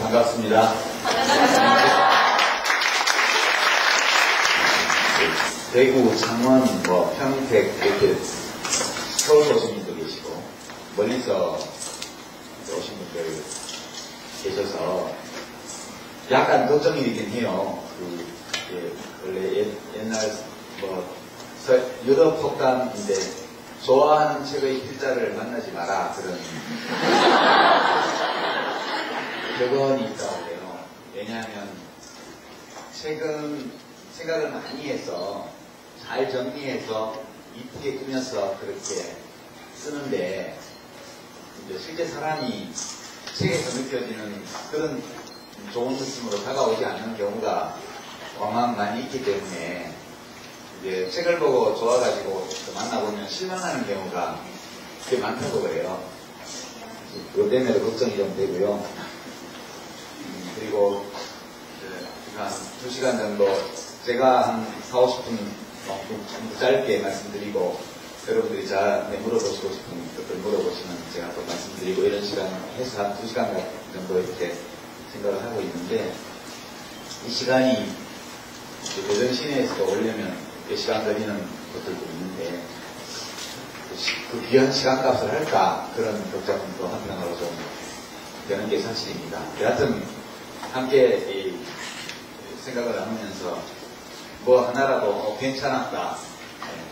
반갑습니다. 대구, 창원, 평택 이렇게 서울 오신 분도 계시고 멀리서 오신 분들 계셔서 약간 걱정이 되긴 해요. 원래 옛날 유럽 폭담인데 좋아하는 책의 필자를 만나지 마라 그런 격언이 있다고 해요. 왜냐하면 책은 생각을 많이 해서 잘 정리해서 이쁘게 꾸며서 그렇게 쓰는데 이제 실제 사람이 책에서 느껴지는 그런 좋은 느낌으로 다가오지 않는 경우가 왕왕 많이 있기 때문에 이제 책을 보고 좋아가지고 만나보면 실망하는 경우가 꽤 많다고 그래요. 그것 때문에 걱정이 좀 되고요. 그리고 한 2시간 정도 제가 한 4, 50분 짧게 말씀드리고 여러분들이 저한테 물어보시고 싶은 것들 물어보시면 제가 또 말씀드리고 이런 시간 해서 한 2시간 정도 이렇게 생각을 하고 있는데 이 시간이 대전 시내에서 오려면 몇 시간 걸리는 것들도 있는데 그 귀한 시간값을 할까 그런 걱정도 한편으로 좀 되는 게 사실입니다. 여하튼 함께 생각을 나누면서 뭐 하나라도 괜찮았다,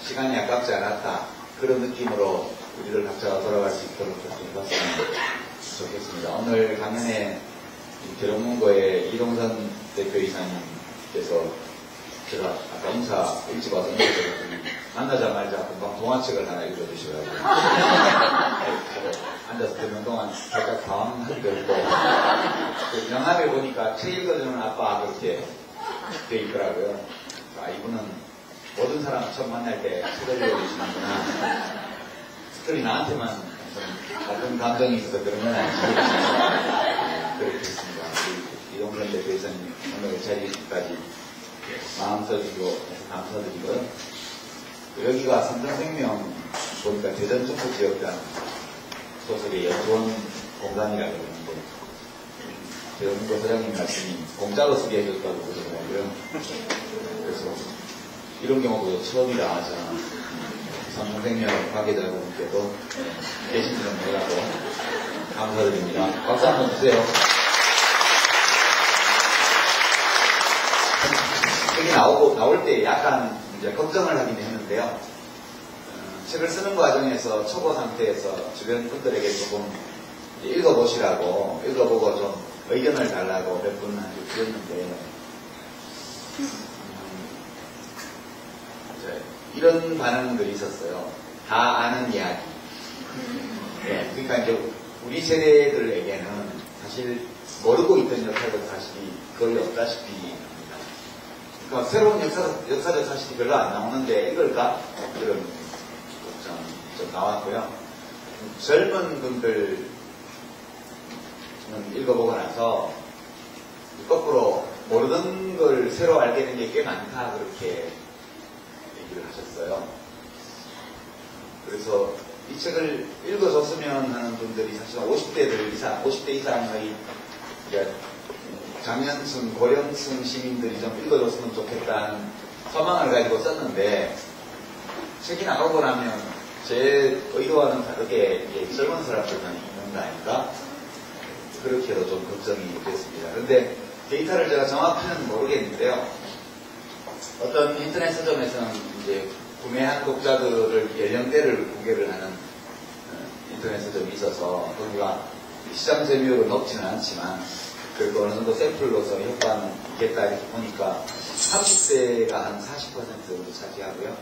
시간이 아깝지 않았다 그런 느낌으로 우리들 각자가 돌아갈 수 있도록 좀 해봤으면 좋겠습니다. 오늘 강연에 결혼문고의 이동선 대표이사님께서 제가 아까 인사 일찍 와서 인사드렸더니 만나자마자 금방 동화책을 하나 읽어주셔가지고 앉아서 듣는 동안 살짝 당황하기도 했고 명함에 보니까 책 읽어주는 아빠 그렇게 돼 있더라고요. 아, 이분은 모든 사람 처음 만날 때 책을 읽어주시는구나. 특별히 나한테만 같은 감정이 있어서 그런 건 아니지. 그렇게 했습니다. 이동선 대표이사님 오늘 자리까지 마음 써주시고 감사드리고요. 여기가 삼성생명 보니까 대전 중부 지역장 소속의 연구원 공간이라고 그러는데 대전문고 소장님 말씀이 공짜로 쓰게 해줬다고 그러더라고요. 그래서 이런 경우도 처음이라 하잖아. 삼성생명 관계자분께도 계신 줄 몰라도 감사드립니다. 박수 한번 주세요. 책이 나올 때 약간 이제 걱정을 하긴 했는데요. 책을 쓰는 과정에서 초보 상태에서 주변 분들에게 조금 읽어보시라고, 읽어보고 좀 의견을 달라고 몇 분한테 드렸는데, 이런 반응들이 있었어요. 다 아는 이야기. 네, 그러니까 이제 우리 세대들에게는 사실 모르고 있던 역사적 사실이 거의 없다시피 그러니까 새로운 역사적 사실이 별로 안 나오는데 이걸까? 그런 좀 나왔고요. 젊은 분들은 읽어보고 나서 거꾸로 모르는 걸 새로 알게 된 게 꽤 많다 그렇게 얘기를 하셨어요. 그래서 이 책을 읽어줬으면 하는 분들이 사실 50대 이상의 장년층, 고령층 시민들이 좀 읽어줬으면 좋겠다는 소망을 가지고 썼는데 책이 나오고 나면 제 의도와는 다르게 젊은 사람들만 읽는 거 아닌가? 그렇게도 좀 걱정이 됐습니다. 그런데 데이터를 제가 정확히는 모르겠는데요. 어떤 인터넷 서점에서는 이제 구매한 독자들을 연령대를 공개를 하는 인터넷 서점이 있어서 거기가 시장 점유율은 높지는 않지만 그리고 어느 정도 샘플로서 효과는있겠다 이렇게 보니까 30대가 한 40% 정도 차지하고요.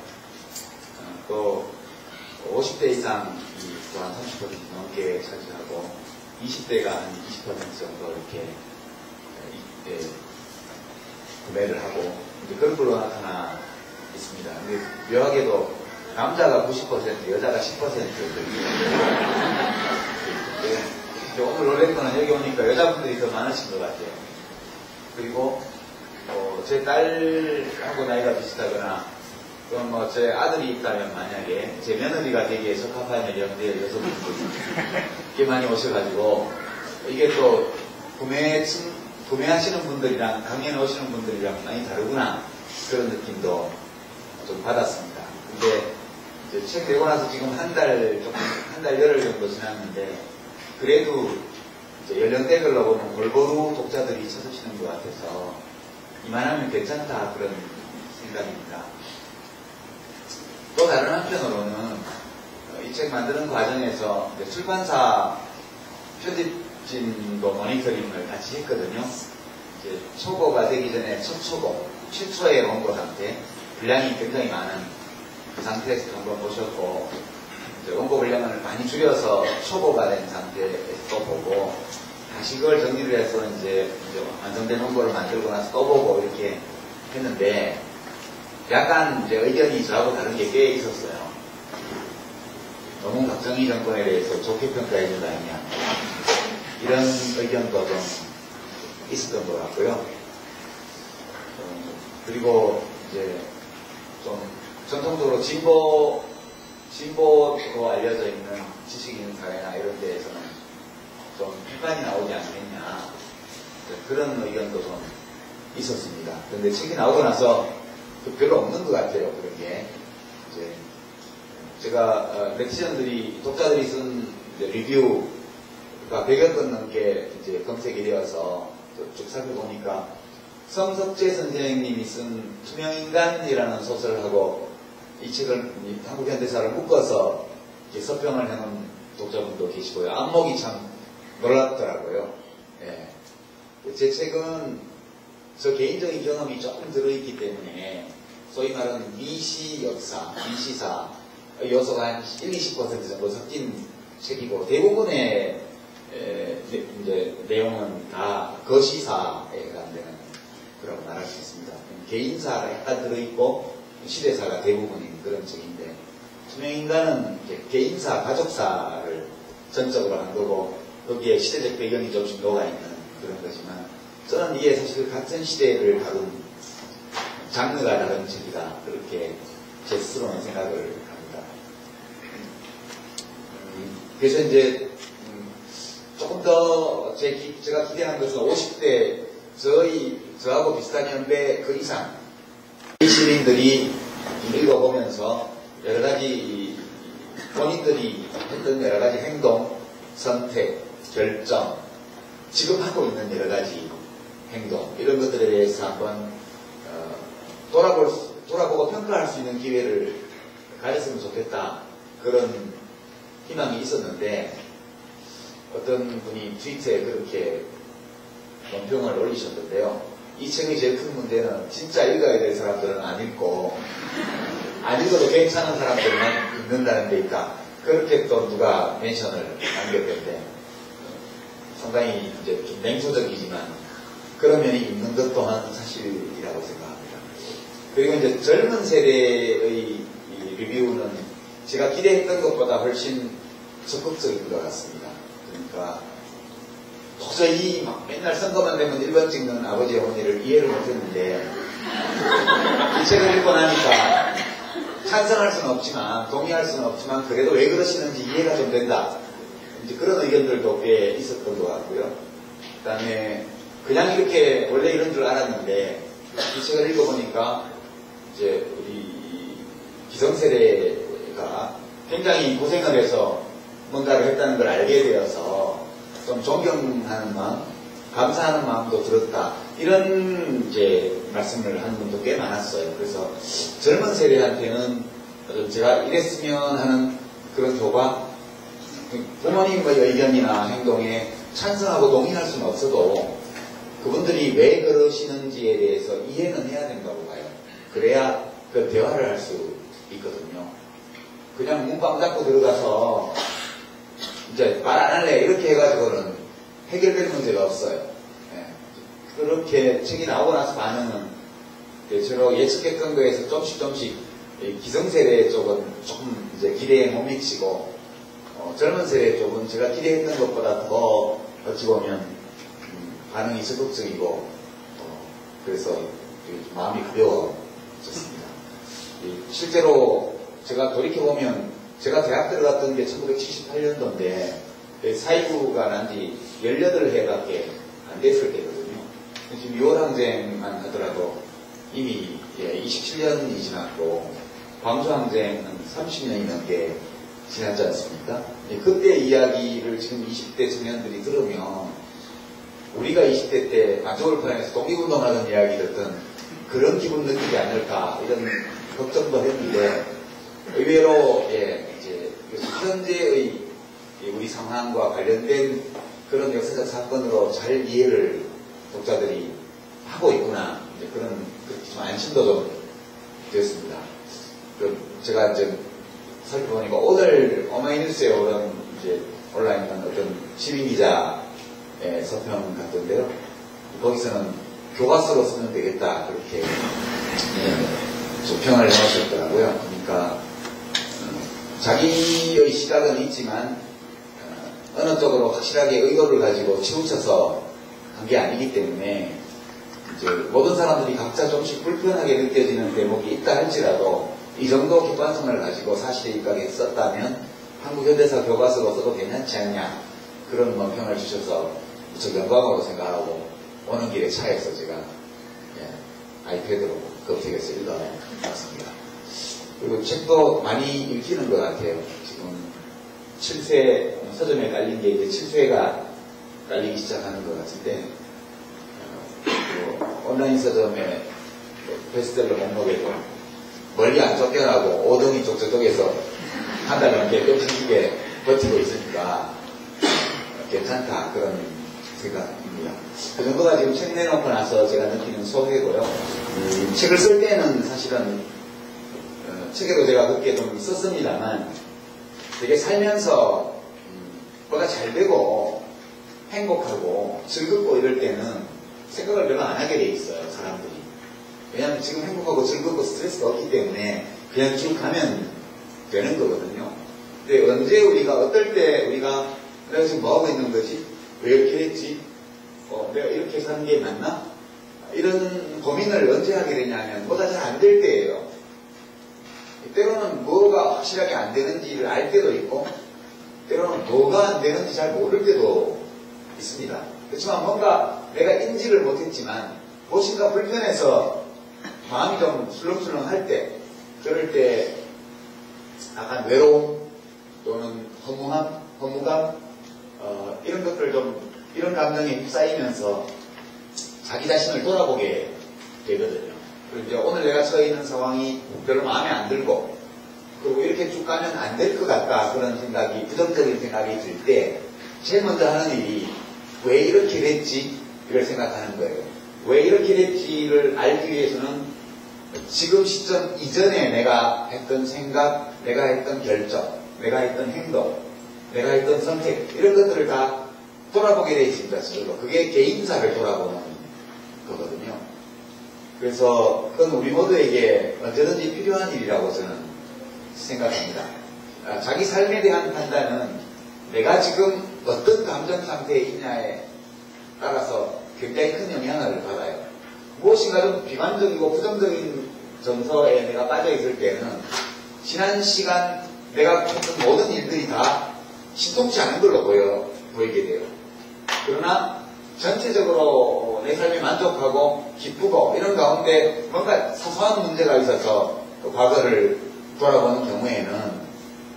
또 50대 이상이 또 한 30% 넘게 차지하고 20대가 한 20% 정도 이렇게 구매를 하고 이제 그런 걸로 나타나 있습니다. 근데 묘하게도 남자가 90%, 여자가 10% 오늘 놀랄 거는 여기 오니까 여자분들이 더 많으신 것 같아요. 그리고 제 딸하고 나이가 비슷하거나 그럼 제 아들이 있다면 만약에 제 며느리가 되기에 적합한 연령대의 여성분들이 꽤 많이 오셔가지고 이게 또 구매하시는 분들이랑 강연에 오시는 분들이랑 많이 다르구나 그런 느낌도 좀 받았습니다. 근데 이제 책 내고 나서 지금 한 달 열흘 정도 지났는데 그래도 이제 연령대별로 보면 골고루 독자들이 찾으시는 것 같아서 이만하면 괜찮다 그런 생각입니다. 또 다른 한편으로는 이 책 만드는 과정에서 출판사 편집진도 모니터링을 같이 했거든요. 이제 초고가 되기 전에 첫 초고, 최초의 원고 상태, 분량이 굉장히 많은 그 상태에서 한번 보셨고, 원고 분량을 많이 줄여서 초고가 된 상태에서 또 보고, 다시 그걸 정리를 해서 이제 완성된 원고를 만들고 나서 또 보고 이렇게 했는데, 약간 이제 의견이 저하고 다른 게 꽤 있었어요. 너무 박정희 정권에 대해서 좋게 평가해 준다 아니냐. 이런 의견도 좀 있었던 것 같고요. 그리고 이제 좀 전통적으로 진보로 알려져 있는 지식인 사회나 이런 데에서는 좀 비판이 나오지 않겠냐. 그런 의견도 좀 있었습니다. 그런데 책이 나오고 나서 별로 없는 것 같아요. 그런 게. 이제 제가 네티즌들이, 독자들이 쓴 리뷰가 100여 건 넘게 이제 검색이 되어서 쭉 살펴보니까 성석재 선생님이 쓴 투명인간이라는 소설하고 이 책을 한국 현대사를 묶어서 이렇게 서평을 해놓은 독자분도 계시고요. 안목이 참 놀랍더라고요. 예. 제 책은 저 개인적인 경험이 조금 들어있기 때문에 소위 말하는 미시 역사, 미시사 요소가 한 1-20% 정도 섞인 책이고 대부분의 이제 내용은 다 거시사에 해당되는 그런 말할 수 있습니다. 개인사가 약간 들어있고 시대사가 대부분인 그런 책인데 투명인간은 개인사, 가족사를 전적으로 한 거고 거기에 시대적 배경이 조금씩 녹아있는 그런 거지만 저는 이게 사실 같은 시대를 다룬 장르가 다른 책이다 그렇게 제 스스로는 생각을 합니다. 그래서 이제 조금 더 제가 기대한 것은 50대 저하고 비슷한 연배 그 이상 시민들이 읽어보면서 여러 가지 본인들이 했던 여러 가지 행동, 선택, 결정, 지금 하고 있는 여러 가지 행동 이런 것들에 대해서 한번 돌아보고 평가할 수 있는 기회를 가졌으면 좋겠다 그런 희망이 있었는데 어떤 분이 트위터에 그렇게 논평을 올리셨는데요. 이 책의 제일 큰 문제는 진짜 읽어야 될 사람들은 안 읽고 안 읽어도 괜찮은 사람들만 읽는다는 데 있다. 그렇게 또 누가 멘션을 남겼던데 상당히 이제 좀 냉소적이지만 그런 면이 있는 것 또한 사실이라고 생각합니다. 그리고 이제 젊은 세대의 이 리뷰는 제가 기대했던 것보다 훨씬 적극적인 것 같습니다. 그러니까 도저히 막 맨날 선거만 되면 1번 찍는 아버지 어머니를 이해를 못했는데 이 책을 읽고 나니까 찬성할 수는 없지만 동의할 수는 없지만 그래도 왜 그러시는지 이해가 좀 된다. 이제 그런 의견들도 꽤 있었던 것 같고요. 그 다음에 그냥 이렇게 원래 이런 줄 알았는데 이 책을 읽어보니까 이제 우리 기성세대가 굉장히 고생을 해서 뭔가를 했다는 걸 알게 되어서 좀 존경하는 마음, 감사하는 마음도 들었다. 이런 이제 말씀을 하는 분도 꽤 많았어요. 그래서 젊은 세대한테는 제가 이랬으면 하는 그런 조각, 부모님의 의견이나 행동에 찬성하고 동의할 수는 없어도 그분들이 왜 그러시는지에 대해서 이해는 해야 된다고 봐요. 그래야 그 대화를 할 수 있거든요. 그냥 문방 닫고 들어가서 이제 말 안 할래 이렇게 해가지고는 해결될 문제가 없어요. 예. 그렇게 책이 나오고 나서 반응은 저로 예측했던 거에서 조금씩 기성세대 쪽은 조금 이제 기대에 못 미치고 젊은 세대 쪽은 제가 기대했던 것보다 더 어찌 보면 반응이 적극적이고 그래서 마음이 가벼워졌습니다. 실제로 제가 돌이켜보면 제가 대학 들어갔던 게 1978년도인데 사이구가 난 지 18회밖에 안 됐을 때거든요. 지금 6월 항쟁만 하더라도 이미 27년이 지났고 광주 항쟁은 30년이 넘게 지났지 않습니까? 그때 이야기를 지금 20대 청년들이 들으면 우리가 20대 때 만주골판에서 독립운동하는 이야기 듣던 그런 기분 느끼지 않을까 이런 걱정도 했는데 의외로 이제 현재의 우리 상황과 관련된 그런 역사적 사건으로 잘 이해를 독자들이 하고 있구나 이제 그런 좀 안심도 좀 되었습니다. 제가 이제 살펴보니까 오늘 어마이뉴스에 오른 이제 온라인한 어떤 시민 기자의 서평 같던데요. 거기서는 교과서로 쓰면 되겠다 그렇게 좀 평을 해놓으셨더라고요. 그러니까 자기의 시각은 있지만 어느 쪽으로 확실하게 의도를 가지고 치우쳐서 한 게 아니기 때문에 이제 모든 사람들이 각자 조금씩 불편하게 느껴지는 대목이 있다 할지라도 이 정도 객관성을 가지고 사실에 입각해 썼다면 한국 현대사 교과서로 써도 괜찮지 않냐 그런 평을 주셔서 무척 영광으로 생각하고 오는 길에 차에서 제가 아이패드로 검색해서 읽어봤습니다. 그리고 책도 많이 읽히는 것 같아요. 지금 7쇄 서점에 깔린 게 이제 7쇄가 깔리기 시작하는 것 같은데 온라인 서점의 베스트셀러 목록에도 멀리 안 쫓겨나고 5등이 저쪽에서 한 달 넘게 끔찍하게 버티고 있으니까 괜찮다 그런 생각입니다. 그 정도가 지금 책 내놓고 나서 제가 느끼는 소개고요. 책을 쓸 때는 사실은 책에도 제가 그렇게 좀 썼습니다만 되게 살면서 뭐가 잘 되고 행복하고 즐겁고 이럴 때는 생각을 별로 안 하게 돼 있어요, 사람들이. 왜냐하면 지금 행복하고 즐겁고 스트레스가 없기 때문에 그냥 쭉 가면 되는 거거든요. 근데 언제 우리가 어떨 때 우리가 내가 지금 뭐하고 있는 거지? 왜 이렇게 했지? 내가 이렇게 사는 게 맞나? 이런 고민을 언제 하게 되냐면 뭐가 잘 안 될 때예요. 때로는 뭐가 확실하게 안 되는지를 알 때도 있고 때로는 뭐가 안 되는지 잘 모를 때도 있습니다. 그렇지만 뭔가 내가 인지를 못했지만 무엇인가 불편해서 마음이 좀 술렁술렁할 때 그럴 때 약간 외로움 또는 허무감 이런 것들 좀 이런 감정이 휩싸이면서 자기 자신을 돌아보게 되거든요. 그리고 이제 오늘 내가 처해 있는 상황이 별로 마음에 안 들고 그리고 이렇게 쭉 가면 안 될 것 같다 그런 생각이 부정적인 생각이 들 때 제일 먼저 하는 일이 왜 이렇게 됐지? 이걸 생각하는 거예요. 왜 이렇게 됐지를 알기 위해서는 지금 시점 이전에 내가 했던 생각, 내가 했던 결정, 내가 했던 행동, 내가 했던 선택 이런 것들을 다 돌아보게 돼 있습니다. 저절로. 그게 개인사를 돌아보는 거거든요. 그래서 그건 우리 모두에게 언제든지 필요한 일이라고 저는 생각합니다. 자기 삶에 대한 판단은 내가 지금 어떤 감정 상태에 있냐에 따라서 굉장히 큰 영향을 받아요. 무엇인가 좀 비관적이고 부정적인 정서에 내가 빠져있을 때는 지난 시간 내가 했던 모든 일들이 다 신통치 않은 걸로 보이게 돼요. 그러나 전체적으로 내 삶에 만족하고 기쁘고 이런 가운데 뭔가 사소한 문제가 있어서 과거를 돌아보는 경우에는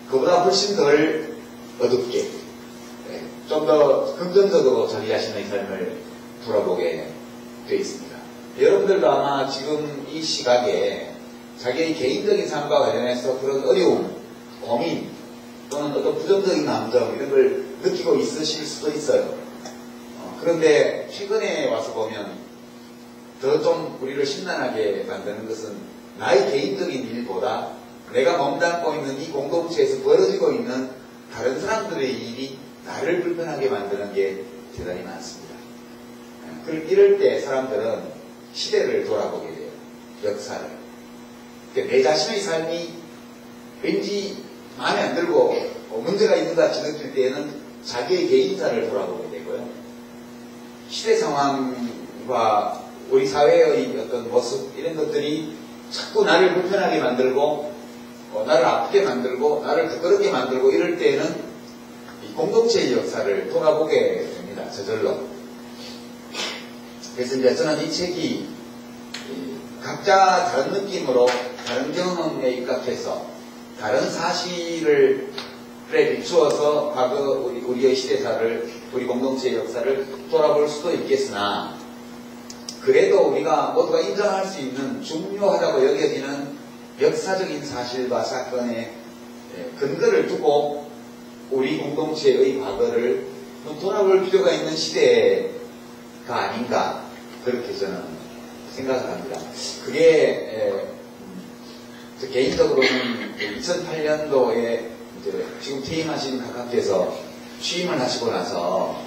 그보다 훨씬 덜 어둡게 좀 더 긍정적으로 자기 자신의 삶을 돌아보게 되어 있습니다. 여러분들도 아마 지금 이 시각에 자기의 개인적인 삶과 관련해서 그런 어려움, 고민 또는 어떤 부정적인 감정 이런 걸 느끼고 있으실 수도 있어요. 그런데 최근에 와서 보면 더 좀 우리를 심란하게 만드는 것은 나의 개인적인 일보다 내가 몸담고 있는 이 공동체에서 벌어지고 있는 다른 사람들의 일이 나를 불편하게 만드는 게 대단히 많습니다. 이럴 때 사람들은 시대를 돌아보게 돼요. 역사를. 그러니까 내 자신의 삶이 왠지 마음에 안 들고 문제가 있는 것 같이 느낄 때에는 자기의 개인사를 돌아보게 되고요. 시대 상황과 우리 사회의 어떤 모습 이런 것들이 자꾸 나를 불편하게 만들고 나를 아프게 만들고 나를 부끄럽게 만들고 이럴 때에는 이 공동체의 역사를 돌아보게 됩니다. 저절로. 그래서 이제 저는 이 책이 각자 다른 느낌으로 다른 경험에 입각해서 다른 사실을 비추어서 과거 우리의 시대사를 우리 공동체의 역사를 돌아볼 수도 있겠으나 그래도 우리가 모두가 인정할 수 있는 중요하다고 여겨지는 역사적인 사실과 사건의 근거를 두고 우리 공동체의 과거를 돌아볼 필요가 있는 시대가 아닌가 그렇게 저는 생각을 합니다. 그게 개인적으로는 2008년도에 지금 퇴임하신 각하께서 취임을 하시고 나서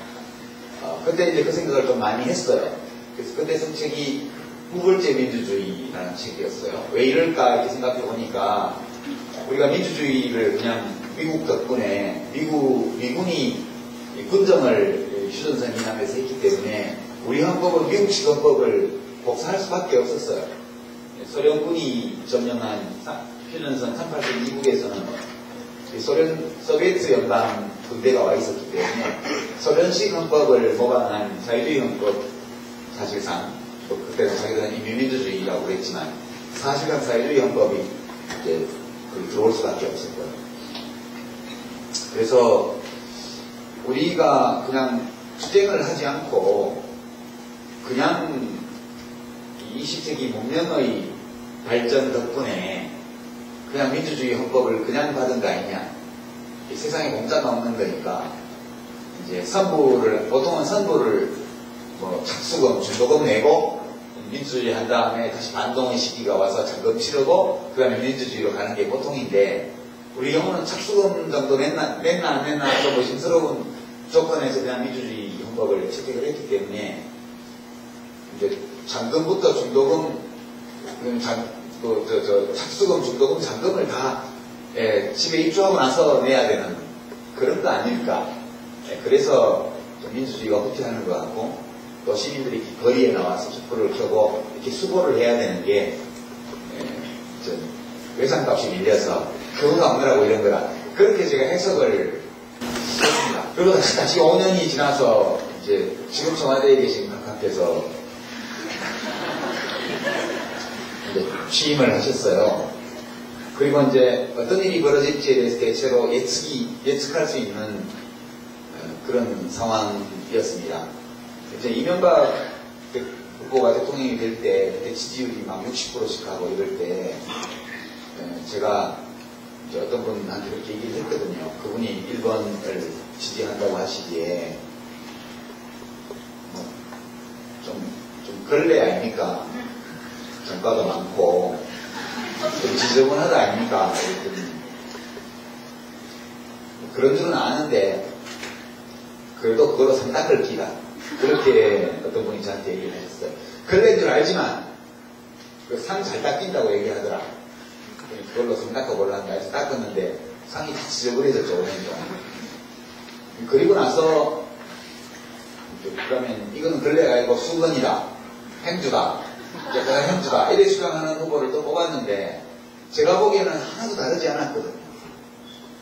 그때 이제 그 생각을 좀 많이 했어요. 그래서 그때 쓴 책이 후불제 민주주의라는 책이었어요. 왜 이럴까 이렇게 생각해 보니까 우리가 민주주의를 그냥 미국 덕분에 미군이 군정을 휴전선 이남에서 했기 때문에 우리 헌법은 미국식 헌법을 복사할 수밖에 없었어요. 소련군이 점령한 휴전선 38선 이북에서는 소비에트 연방 군대가 와 있었기 때문에 소련식 헌법을 모방한 자유주의 헌법 사실상 그때는 자기들은 인민민주주의라고 그랬지만 사실상 자유주의 헌법이 이제 들어올 수밖에 없었고요. 그래서 우리가 그냥 투쟁을 하지 않고 그냥 20세기 문명의 발전 덕분에 그냥 민주주의 헌법을 그냥 받은 거 아니냐. 이 세상에 공짜가 없는 거니까 이제 보통은 선부를 착수금, 중도금 내고 민주주의 한 다음에 다시 반동의 시기가 와서 잔금 치르고 그 다음에 민주주의로 가는 게 보통인데 우리 경우는 착수금 정도 냈나 안 냈나 좀 의심스러운 조건에서 그냥 민주주의 헌법을 채택을 했기 때문에 이제 잔금부터 중도금, 착수금, 중도금, 잔금을 다 집에 입주하고 나서 내야 되는 그런 거 아닐까. 그래서 민주주의가 후퇴하는 것 같고 또 시민들이 거리에 나와서 촛불을 켜고 이렇게 수고를 해야 되는 게 외상값이 밀려서 그거가 없느라고 이런 거라 그렇게 제가 해석을 했습니다. 그리고 다시 5년이 지나서 이제 지금 청와대에 계신 각하께서 이제 취임을 하셨어요. 그리고 이제 어떤 일이 벌어질지에 대해서 대체로 예측할 수 있는 그런 상황이었습니다. 이제 이명박 후보가 대통령이 될 때 지지율이 막 60%씩 하고 이럴 때 제가 이제 어떤 분한테 그렇게 얘기를 했거든요. 그분이 1번을 지지한다고 하시기에 좀 걸레 아닙니까? 정가도 많고 좀 지저분하다 아닙니까? 그런 줄은 아는데 그래도 그걸로 상 닦을 기다. 그렇게 어떤 분이 저한테 얘기를 하셨어요. 걸레인 줄 알지만 그 상 잘 닦인다고 얘기하더라. 그걸로 상 닦아보려는가 해서 닦았는데 상이 다 지저분해졌죠. 그러니까. 그리고 나서 그러면 이거는 걸레가 아니고 수건이다. 행주다. 내가 행주다. 이래 주장하는 후보를 또 뽑았는데 제가 보기에는 하나도 다르지 않았거든요.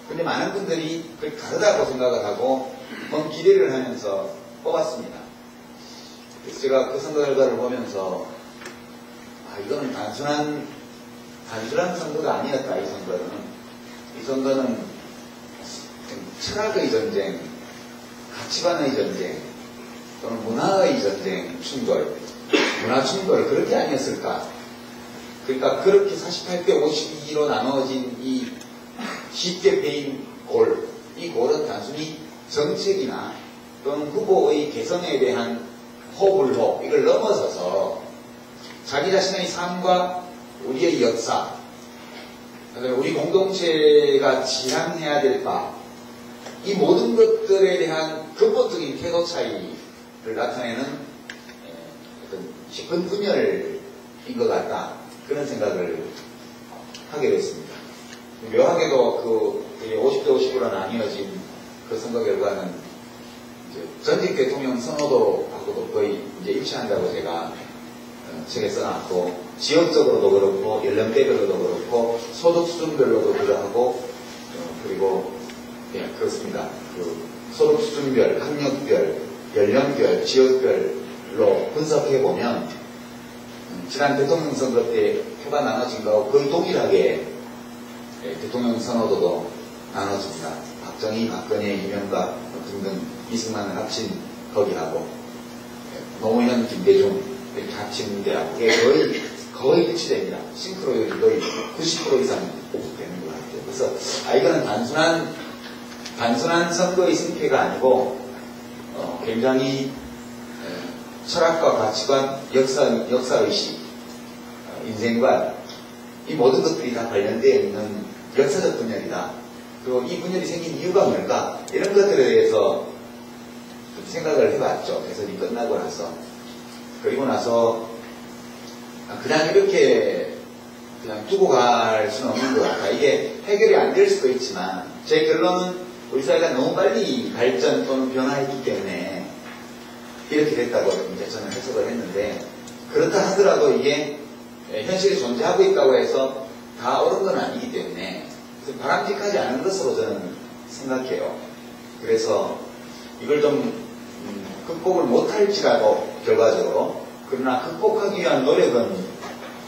근데 많은 분들이 그렇게 다르다고 생각을 하고 기대를 하면서 뽑았습니다. 그래서 제가 그 선거 결과를 보면서 이거는 단순한 선거가 아니었다. 이 선거는 철학의 전쟁, 가치관의 전쟁, 또는 문화의 전쟁, 문화 충돌 그렇게 아니었을까. 그러니까 그렇게 48대 52로 나눠진 이 쉽게 베인 골, 이 골은 단순히 정책이나 또는 후보의 개성에 대한 호불호 이걸 넘어서서 자기 자신의 삶과 우리의 역사, 우리 공동체가 지향해야 될 바, 이 모든 것들에 대한 근본적인 태도 차이를 나타내는 어떤 깊은 분열인 것 같다. 그런 생각을 하게 됐습니다. 묘하게도 그 50대 50으로 나뉘어진 그 선거 결과는 이제 전직 대통령 선호도하고도 거의 이제 일치한다고 제가 책에 써놨고, 지역적으로도 그렇고, 연령대별로도 그렇고, 소득 수준별로도 그러하고, 그리고, 그렇습니다. 그 소득 수준별, 학력별, 연령별, 지역별, 지역별로 분석해보면 지난 대통령 선거 때 표가 나눠진 거하고 거의 동일하게 대통령 선호도도 나눠집니다. 박정희, 박근혜, 이명박 등등 이승만을 합친 거기하고 노무현, 김대중 이렇게 합친 데하고 거의 일치됩니다. 싱크로율이 거의 90% 이상 되는 것 같아요. 그래서 이거는 단순한 선거의 승패가 아니고 굉장히 철학과 가치관, 역사의식, 인생관 이 모든 것들이 다 관련되어 있는 역사적 분열이다. 그리고 이 분열이 생긴 이유가 뭘까? 이런 것들에 대해서 생각을 해봤죠. 대선이 끝나고 나서. 그리고 나서 그냥 이렇게 그냥 두고 갈 수는 없는 것 같아. 이게 해결이 안 될 수도 있지만 제 결론은 우리 사회가 너무 빨리 발전 또는 변화했기 때문에 이렇게 됐다고 이제 저는 해석을 했는데, 그렇다 하더라도 이게 현실이 존재하고 있다고 해서 다 옳은 건 아니기 때문에 바람직하지 않은 것으로 저는 생각해요. 그래서 이걸 좀 극복을 못할지라도 결과적으로, 그러나 극복하기 위한 노력은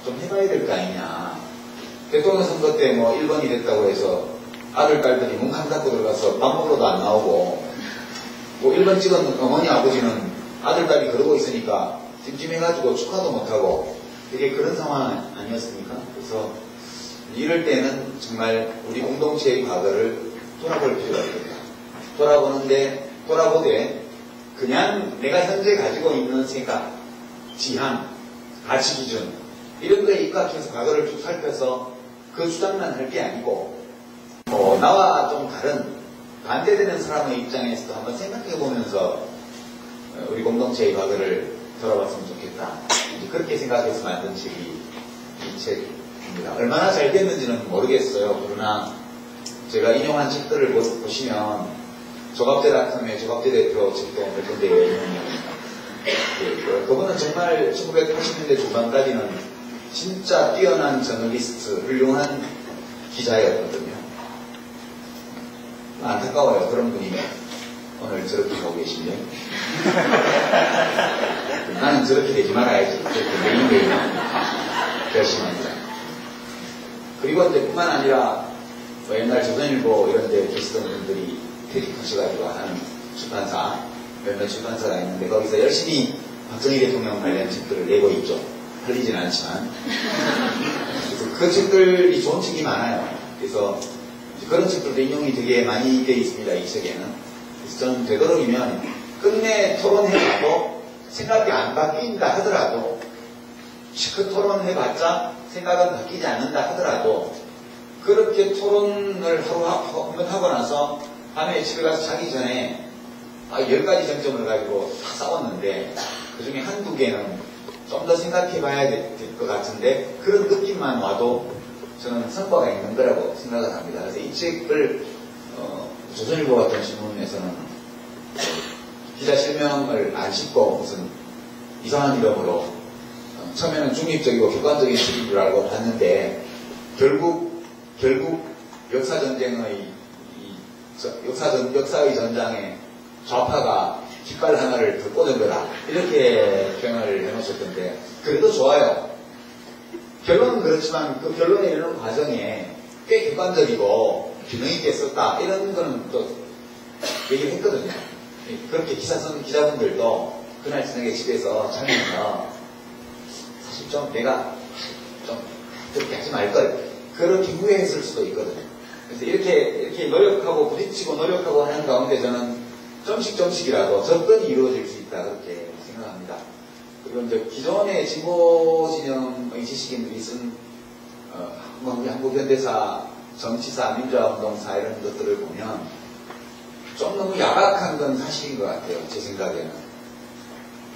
좀 해봐야 될 거 아니냐. 대통령 선거 때 뭐 1번이 됐다고 해서 아들 딸들이 문 감닫고 들어가서 밥 먹으러도 안 나오고, 뭐 1번 찍은 어머니 아버지는 아들 딸이 그러고 있으니까 찜찜해가지고 축하도 못하고, 되게 그런 상황 아니었습니까? 그래서 이럴 때는 정말 우리 공동체의 과거를 돌아볼 필요가 있습니다. 돌아보되 그냥 내가 현재 가지고 있는 생각, 지향, 가치 기준 이런 거에 입각해서 과거를 쭉 살펴서 그 주장만 할 게 아니고 나와 좀 다른 반대되는 사람의 입장에서도 한번 생각해 보면서 우리 공동체의 과거를 돌아봤으면 좋겠다. 그렇게 생각해서 만든 책이 이 책입니다. 얼마나 잘 됐는지는 모르겠어요. 그러나 제가 인용한 책들을 보시면 조갑재 닷컴의 조갑재 대표 책도 몇 군데 그분은 정말 1980년대 중반까지는 진짜 뛰어난 저널리스트, 훌륭한 기자였거든요. 안타까워요. 그런 분이 오늘 저렇게 하고 계신데. 나는 저렇게 되지 말아야지. 매일매일 결심합니다. 그리고 이제 뿐만 아니라 옛날 조선일보 이런 데 계시던 분들이 퇴직하셔가지고 하는 출판사, 몇몇 출판사가 있는데 거기서 열심히 박정희 대통령 관련 책들을 내고 있죠. 팔리진 않지만. 그래서 그 책들이 좋은 책이 많아요. 그래서 그런 책들도 인용이 되게 많이 되어 있습니다. 이 책에는. 그래서 저는 되도록이면 끝내 토론해봐도 생각이 안 바뀐다 하더라도, 그 토론해봤자 생각은 바뀌지 않는다 하더라도, 그렇게 토론을 한번 하고 나서 밤에 집에 가서 자기 전에 10가지 정점을 가지고 다 싸웠는데 그 중에 한두 개는 좀 더 생각해봐야 될 것 같은데, 그런 느낌만 와도 저는 성과가 있는 거라고 생각을 합니다. 그래서 이 책을 조선일보 같은 신문에서는 기자 실명을 안 싣고 무슨 이상한 이름으로 처음에는 중립적이고 객관적인 책인 줄 알고 봤는데, 결국 역사의 전장에 좌파가 깃발 하나를 더 꽂은 거다, 이렇게 표현을 해놓으셨던데, 그래도 좋아요. 결론은 그렇지만 그 결론에 이르는 과정에 꽤 객관적이고 균형 있게 썼다, 이런 거는 또 얘기를 했거든요. 그렇게 기사 쓴 기자분들도 그날 저녁에 집에서 자면서 사실 좀 내가 좀 그렇게 하지 말걸, 그렇게 후회했을 수도 있거든요. 그래서 이렇게 노력하고 부딪히고 노력하고 하는 가운데 저는 점씩이라도 접근이 이루어질 수 있다, 그렇게 생각합니다. 그리고 이제 기존의 진보 진영의 지식인들이 쓴 한국 현대사, 정치사, 민주화운동사 이런 것들을 보면 좀 너무 야박한 건 사실인 것 같아요. 제 생각에는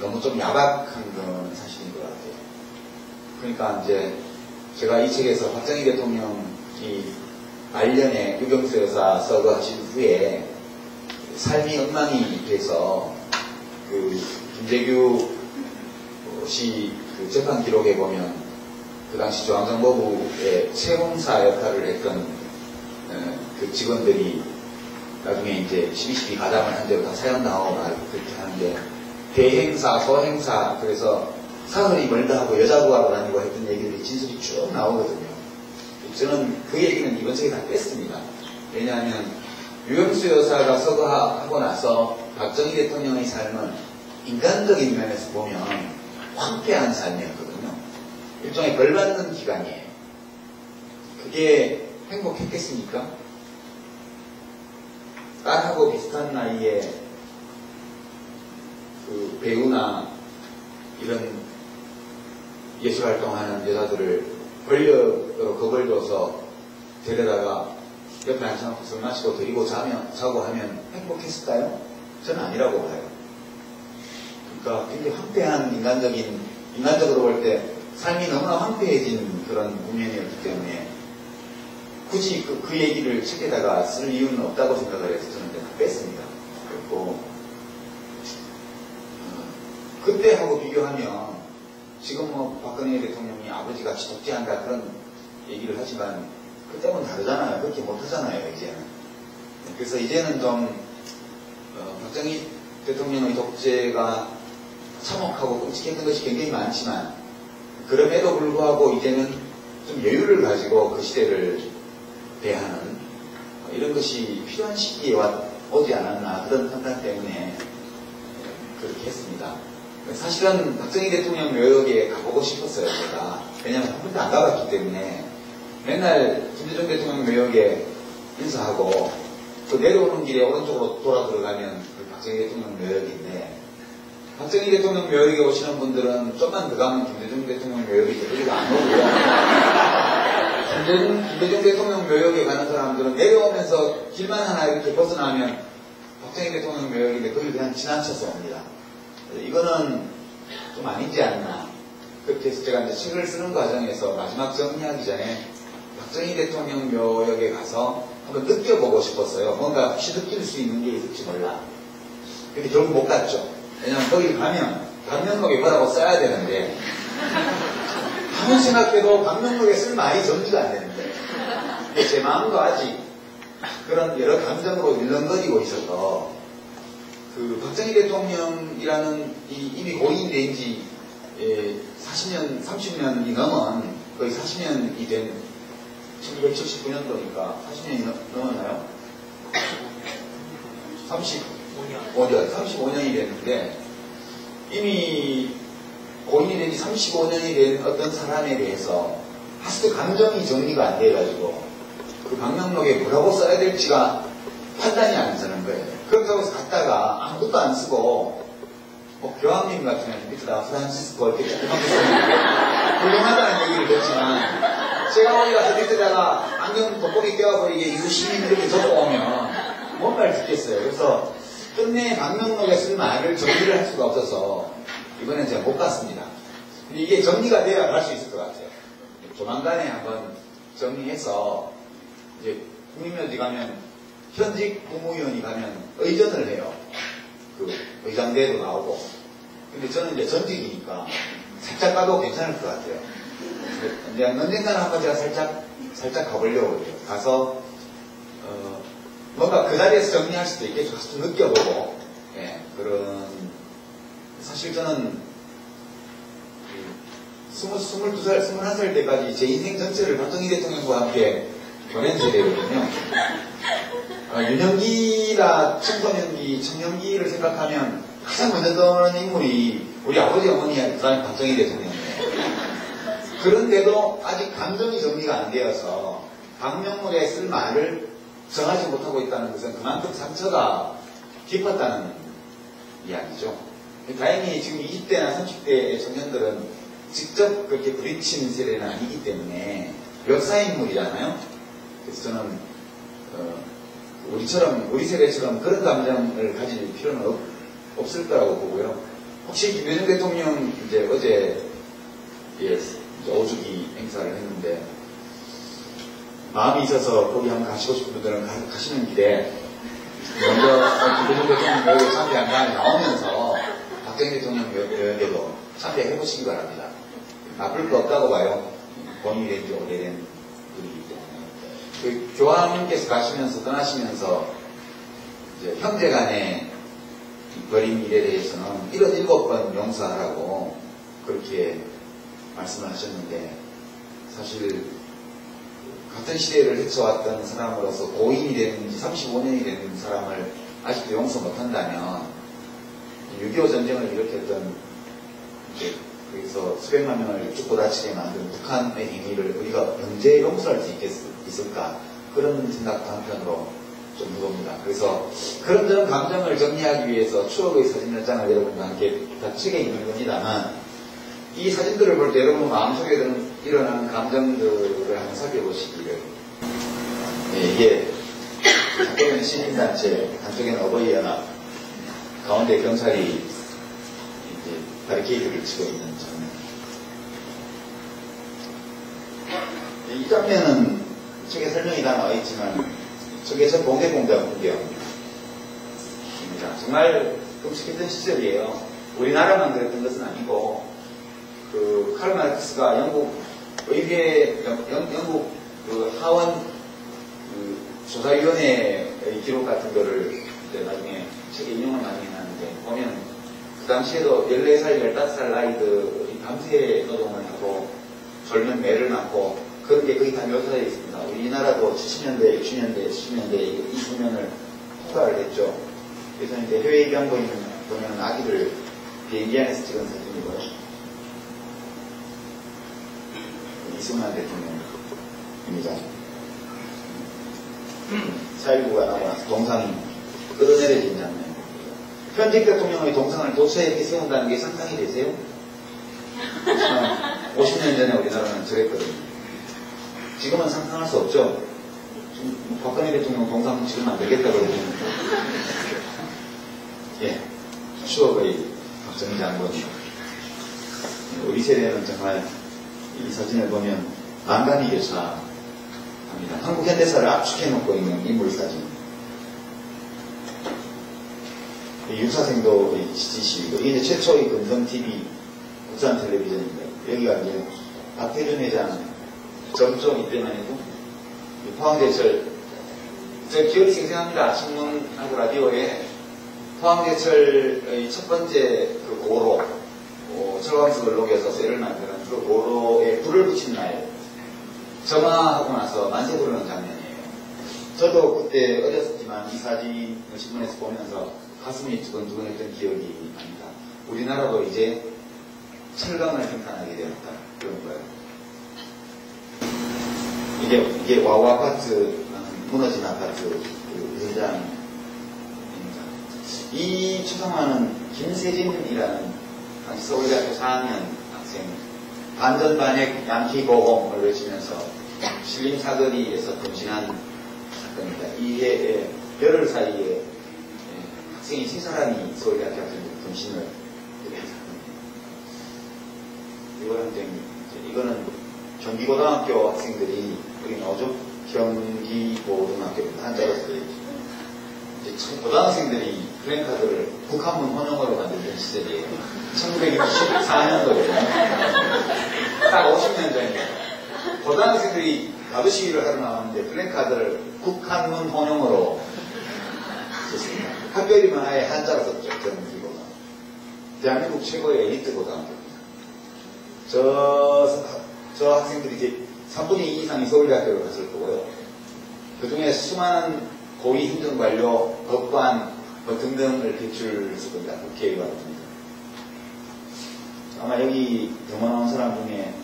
너무 좀 야박한 건 사실인 것 같아요. 그러니까 이제 제가 이 책에서 박정희 대통령이 말년에 유경수 여사 서거하신 후에 삶이 엉망이 돼서 그 김재규 씨 그 재판 기록에 보면 그 당시 중앙정보부의 채용사 역할을 했던 그 직원들이 나중에 이제 12.12 가담을 한 대로 다 사형당하고 막 그렇게 하는데, 대행사, 소행사, 그래서 사흘이 멀다 하고 여자 구하러 다니고 했던 얘기들이 진술이 쭉 나오거든요. 저는 그 얘기는 이번 책에 다 뺐습니다. 왜냐하면 유영수 여사가 서거하고 나서 박정희 대통령의 삶은 인간적인 면에서 보면 황폐한 삶이었거든요. 일종의 벌받는 기간이에요. 그게 행복했겠습니까? 딸하고 비슷한 나이에 그 배우나 이런 예술활동하는 여자들을 권력으로 겁을 줘서 데려다가 옆에 앉혀놓고 술 마시고 데리고 자고 하면 행복했을까요? 저는 아니라고 봐요. 그러니까 굉장히 황폐한 인간적으로 볼 때 삶이 너무나 황폐해진 그런 국면이었기 때문에 굳이 그 얘기를 책에다가 쓸 이유는 없다고 생각을 해서 저는 다 뺐습니다. 그리고 그때하고 비교하면 지금 뭐 박근혜 대통령이 아버지같이 독재한다 그런 얘기를 하지만 그때는 다르잖아요. 그렇게 못하잖아요 이제는. 그래서 이제는 좀 박정희 대통령의 독재가 참혹하고 끔찍했던 것이 굉장히 많지만 그럼에도 불구하고 이제는 좀 여유를 가지고 그 시대를 대하는 이런 것이 필요한 시기에 오지 않았나 그런 판단 때문에 그렇게 했습니다. 사실은 박정희 대통령 묘역에 가보고 싶었어요 제가. 왜냐하면 한 번도 안 가봤기 때문에 맨날 김대중 대통령 묘역에 인사하고 또 내려오는 길에 오른쪽으로 돌아 들어가면 그 박정희 대통령 묘역인데 박정희 대통령 묘역에 오시는 분들은 좀만 더 가면 김대중 대통령 묘역이 여기가 안 오고요. 김대중 대통령 묘역에 가는 사람들은 내려오면서 길만 하나 이렇게 벗어나면 박정희 대통령 묘역인데 거기 그냥 지나쳐서 옵니다. 이거는 좀 아니지 않나. 그렇게 해서 제가 이제 책을 쓰는 과정에서 마지막 정리하기 전에 박정희 대통령 묘역에 가서 한번 느껴보고 싶었어요. 뭔가 혹시 느낄 수 있는 게 있을지 몰라. 근데 결국 못 갔죠. 왜냐면 거기 가면 방명록에 뭐라고 써야 되는데 아무리 생각해도 방명록에 쓸 말이 정리가 안 되는데 제 마음도 아직 그런 여러 감정으로 일렁거리고 있어서 그 박정희 대통령이라는 이미 고인된 지 40년, 30년이 넘은 거의 40년이 된 1979년도니까 40년이 넘었나요? 35년이 됐는데 이미 고인이 된 지 35년이 된 어떤 사람에 대해서 아직도 감정이 정리가 안 돼가지고 그 방명록에 뭐라고 써야 될지가 판단이 안 되는 거예요. 그렇다고 해서 갔다가 아무것도 안 쓰고 뭐 교황님 같으면 밑에다가 프란시스코 이렇게 조그맣게 쓰는데 훌륭하다는 얘기를 듣지만 제가 거기 가서 밑에다가 안경 돋보기 껴갖고 이게 유시민 이렇게 적어오면 뭔 말 듣겠어요. 그래서 끝내 방명록에 쓴 말을 정리를 할 수가 없어서 이번엔 제가 못 갔습니다. 근데 이게 정리가 돼야 갈 수 있을 것 같아요. 조만간에 한번 정리해서 이제 국민묘지 가면 현직 국무위원이 가면 의전을 해요. 그 의장대도 나오고. 근데 저는 이제 전직이니까 살짝 가도 괜찮을 것 같아요. 이제 언젠가는 한번 제가 살짝 가보려고 해요. 가서 뭔가 그 자리에서 정리할 수도 있겠죠. 좀 느껴보고. 예, 그런 사실 저는 22살, 21살 때까지 제 인생 전체를 박정희 대통령과 함께 보낸 세대거든요. 유년기나 청소년기, 청년기를 생각하면 가장 먼저 떠오르는 인물이 우리 아버지 어머니야, 그 다음에 박정희 대통령이에요. 그런데도 아직 감정이 정리가 안 되어서 방명록에 쓸 말을 정하지 못하고 있다는 것은 그만큼 상처가 깊었다는 이야기죠. 다행히 지금 20대나 30대의 청년들은 직접 그렇게 부딪힌 세대는 아니기 때문에 역사인물이잖아요. 그래서 저는 우리 세대처럼 그런 감정을 가질 필요는 없을 거라고 보고요. 혹시 김대중 대통령 이제 어제 오주기 행사를 했는데 마음이 있어서 거기 한번 가시고 싶은 분들은 가시는 길에 먼저 김대중 대통령 묘역에 참배한 다음에 나오면서 박정희 대통령 묘역에도 참배해 보시기 바랍니다. 나쁠 거 없다고 봐요. 본인이 된 지 오래된 분이기 때문에. 그 교황님께서 가시면서 떠나시면서 이제 형제간에 벌인 일에 대해서는 77번 용서하라고 그렇게 말씀을 하셨는데, 사실 같은 시대를 헤쳐왔던 사람으로서 고인이 되는 지 35년이 되는 사람을 아직도 용서 못한다면 6.25 전쟁을 일으켰던 거기서 수백만 명을 죽고 다치게 만든 북한의 행위를 우리가 언제 용서할 수 있을까, 그런 생각도 한편으로 좀 해봅니다. 그래서 그런저런 감정을 정리하기 위해서 추억의 사진 몇 장을 여러분과 함께 다 책에 있는 겁니다만, 이 사진들을 볼 때 여러분 마음속에 일어나는 감정들을 한번 살펴보시기를. 이게 한쪽에는 시민단체, 한쪽에는 어버이연합, 가운데 경찰이 이제 바리케이드를 치고 있는 장면. 이 장면은 책에 설명이 다 나와 있지만, 저게 전 봉대공장 풍경입니다. 정말 끔찍 힘든 시절이에요. 우리나라만 그랬던 것은 아니고, 칼 마르크스가 영국 의회, 영국 하원 조사위원회의 기록 같은 거를 나중에 책에 인용을 많이 해놨는데, 보면 그 당시에도 14살, 15살 나이들이 밤새 노동을 하고 졸면 매를 낳고 그런 게 거의 다 묘사되어 있습니다. 우리나라도 70년대, 60년대, 70년대 이 수면을 통과를 했죠. 그래서 이제 해외 입양 보면 아기들 비행기 안에서 찍은 사진이고요. 이승만 대통령입니다. 4.19가 나고 나서 동상이 끌어내려진 장면. 현직 대통령의 동상을 도처에 이렇게 세운다는 게 상상이 되세요? 50년 전에 우리나라는 저랬거든요. 지금은 상상할 수 없죠. 지금 박근혜 대통령 동상 지금 안 되겠다고 그러는데. 예, 추억의 박정희 장군. 우리 세대는 정말 이 사진을 보면 만감이 교차합니다. 한국 현대사를 압축해놓고 있는 인물 사진. 육사생도 지지시고, 이게 이제 최초의 금성-TV 국산 텔레비전인데, 여기가 이제 박태준 회장 점점 이때만 해도 포항제철, 저 기억이 생생합니다. 신문하고 라디오에 포항제철의 첫 번째 그 고로, 철광석을 녹여서 쇠를 만드는 그 고로에 불을 붙인 날, 점화하고 나서 만세 부르는 장면이에요. 저도 그때 어렸었지만 이 사진을 신문에서 보면서 가슴이 두근두근했던 기억이 납니다. 우리나라도 이제 철강을 생산하게 되었다, 그런 거예요. 이게 와우 아파트, 무너진 아파트 그 현장입니다. 이 초상화는 김세진이라는 당시 서울대학교 4학년 학생, 반전반액 양키 고공을 외치면서 신림 사거리에서 변신한 사건입니다. 이해 열흘 사이에 학생이 3사람이 서울대학교 학생들 변신을 한 사건입니다. 이거는 경기고등학교 학생들이, 여기는 어죽 경기고등학교입니다. 한자로 써야지. 고등학생들이 플랜카드를 북한문 혼용어로 만들던 시절이에요. 1964년도에요. 딱 50년 전이에요. 고등학생들이 가두 시위를 하러 나왔는데 플랜카드를 북한문 혼용어로 썼습니다. 학교 이름은 아예 한자로 썼죠. 경기고등. 대한민국 최고의 엘리트 고등학교입니다. 저 학생들이 이제 3분의 2 이상이 서울대학교를 갔을 거고요. 그 중에 수많은 고위 행정관료, 법관 등등을 배출했을 겁니다. 국회의원입니다. 아마 여기 경험한 사람 중에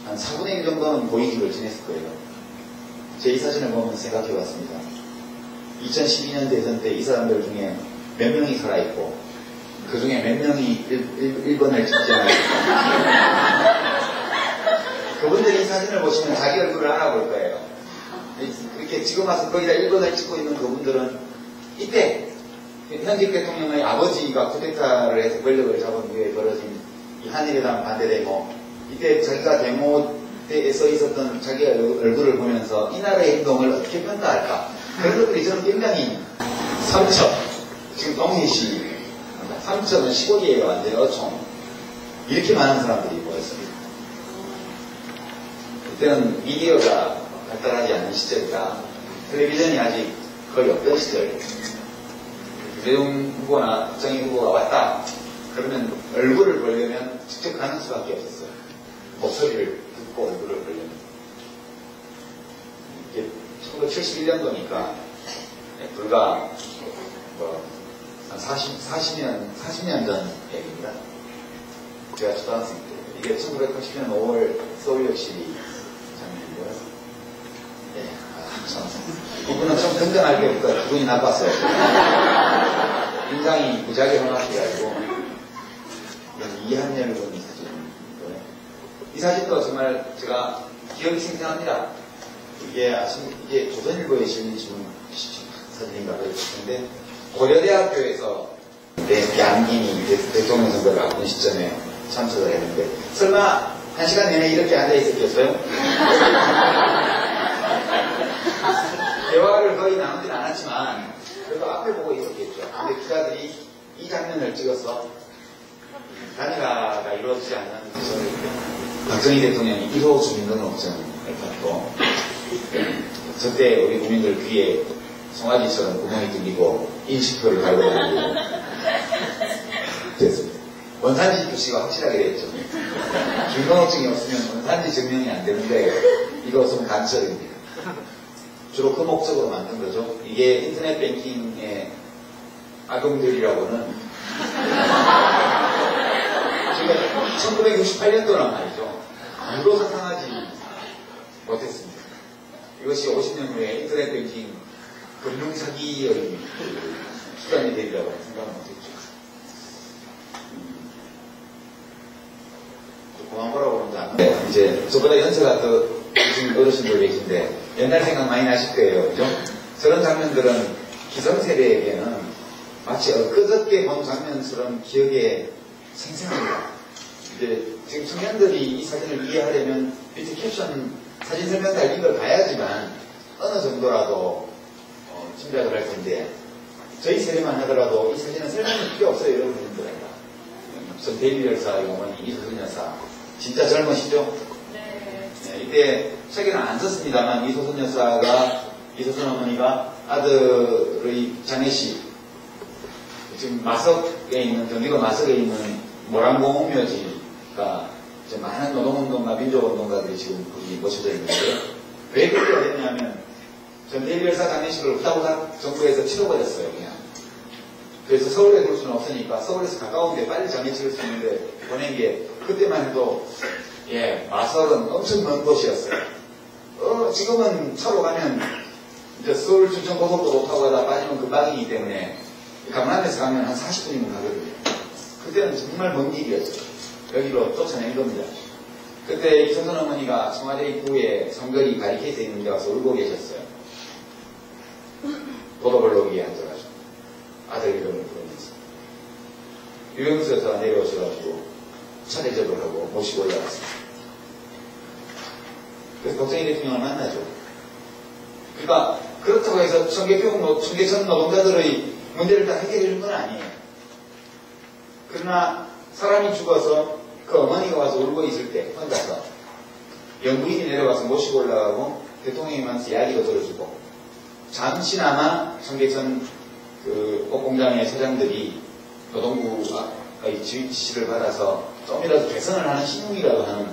한 4분의 1 정도는 고위직을 지냈을 거예요. 제 이 사진을 보면 생각해 봤습니다. 2012년 대선 때 이 사람들 중에 몇 명이 살아있고, 그 중에 몇 명이 1번을 찍지 않았을까. 그분들이 이 사진을 보시면 자기 얼굴을 알아볼 거예요. 이렇게 지금 와서 거기다 1번을 찍고 있는 그분들은 이때 현직 대통령의 아버지가 쿠데타를 해서 권력을 잡은 후에 벌어진 이 한일회담 반대데모, 이때 자기가 데모대에서 있었던 자기 얼굴을 보면서 이 나라의 행동을 어떻게 평가할까, 그런 것들이 저는 굉장히 삼척, 지금 동해시 삼척은 시골이에요. 완전히 어촌. 이렇게 많은 사람들이 모였습니다. 그때는 미디어가 발달하지 않는 시절이라 텔레비전이 아직 거의 없던 시절. 김대중 후보나 박정희 후보가 왔다. 그러면 얼굴을 보려면 직접 가는 수밖에 없었어요. 목소리를 듣고 얼굴을 보려면. 이게 1971년도니까 불과 한 40년 전 얘기입니다. 제가 초등학생 때. 이게 1980년 5월 서울역시 장면이고요. 네, 이분은 좀 든든할 때부터 기분이 나빴어요. 인상이 무지하게 험악해가지고 이한열 분이 사진이고요. 이 사진도 정말 제가 기억이 생생합니다. 이게 조선일보에 실린 사진인가 그랬는데 고려대학교에서 양김이 대통령 선거를 앞둔 시점에 참석을 했는데 설마 1시간 내내 이렇게 앉아 있었겠어요? 대화를 거의 나누진 않았지만 그래도 앞을 보고 있었겠죠. 근데 기자들이 이 장면을 찍어서 단일화가 이루어지지 않는 박정희 대통령이 1호 주민등록증을 받고 저때 우리 국민들 귀에 송아지처럼 구멍이 뚫리고 인식표를 갈고 다니고 됐습니다. 원산지 표시가 확실하게 됐죠. 주민등록증이 없으면 원산지 증명이 안 되는데 이것은 간첩입니다. 주로 그 목적으로 만든 거죠. 이게 인터넷 뱅킹의 악용들이라고는 지금 1968년도란 말이죠. 아무도 상상하지 못했습니다. 이것이 50년 후에 인터넷 뱅킹 금융사기의 수단이 되리라고 생각 못했죠. 그만 보라고 그러지 않는데 이제 저보다 연세가 더 있으신 어르신들 계신데 옛날 생각 많이 나실 거예요. 그죠? 저런 장면들은 기성세대에게는 마치 엊그저께 본 장면처럼 기억에 생생합니다. 이제 지금 청년들이 이 사진을 이해하려면 밑에 캡션 사진 설명 달린 걸 봐야지만 어느 정도라도 짐작을 할 텐데 저희 세대만 하더라도 이 사진은 설명이 필요 없어요. 여러분들. 전대일 열사의 어머니 이소선 여사 진짜 젊으시죠? 네. 이때 책에는 안 썼습니다만 이소선 여사가 이소선 어머니가 아들의 장례식 지금 마석에 있는 경기도 마석에 있는 모란공묘지가 이제 많은 노동운동가 민족운동가들이 지금 거기 모셔져 있는데 왜 그렇게 됐냐면 전대일 열사 장례식을 후다후다 정부에서 치러버렸어요. 그냥. 그래서 서울에 볼 수는 없으니까 서울에서 가까운데 빨리 장례식을 수 있는데 보낸 게 그때만 해도 마석은 엄청 먼 곳이었어요. 지금은 차로 가면 이제 서울 춘천 고속도로 타고 가다 빠지면 금방이기 때문에 강남에서 가면 한 40분이면 가거든요. 그때는 정말 먼 길이었어요. 여기로 쫓아낸 겁니다. 그때 이소선 어머니가 청와대 입구에 삼거리 바리케이트 있는 데 와서 울고 계셨어요. 도로블록위에 앉아가지고 아들 이름을 부르면서 유영수 여사가 내려오셔가지고 차례접을 하고 모시고 올라갔습니다. 그래서 박정희 대통령을 만나죠. 그러니까 그렇다고 해서 청계천 노동자들의 문제를 다 해결해 준 건 아니에요. 그러나 사람이 죽어서 그 어머니가 와서 울고 있을 때 혼자서 영부인이 내려와서 모시고 올라가고 대통령이 만나서 이야기도 들어주고 잠시나마 청계천 그 옷공장의 사장들이 노동부의 지시를 받아서 좀이라도 개선을 하는 신용이라도 하는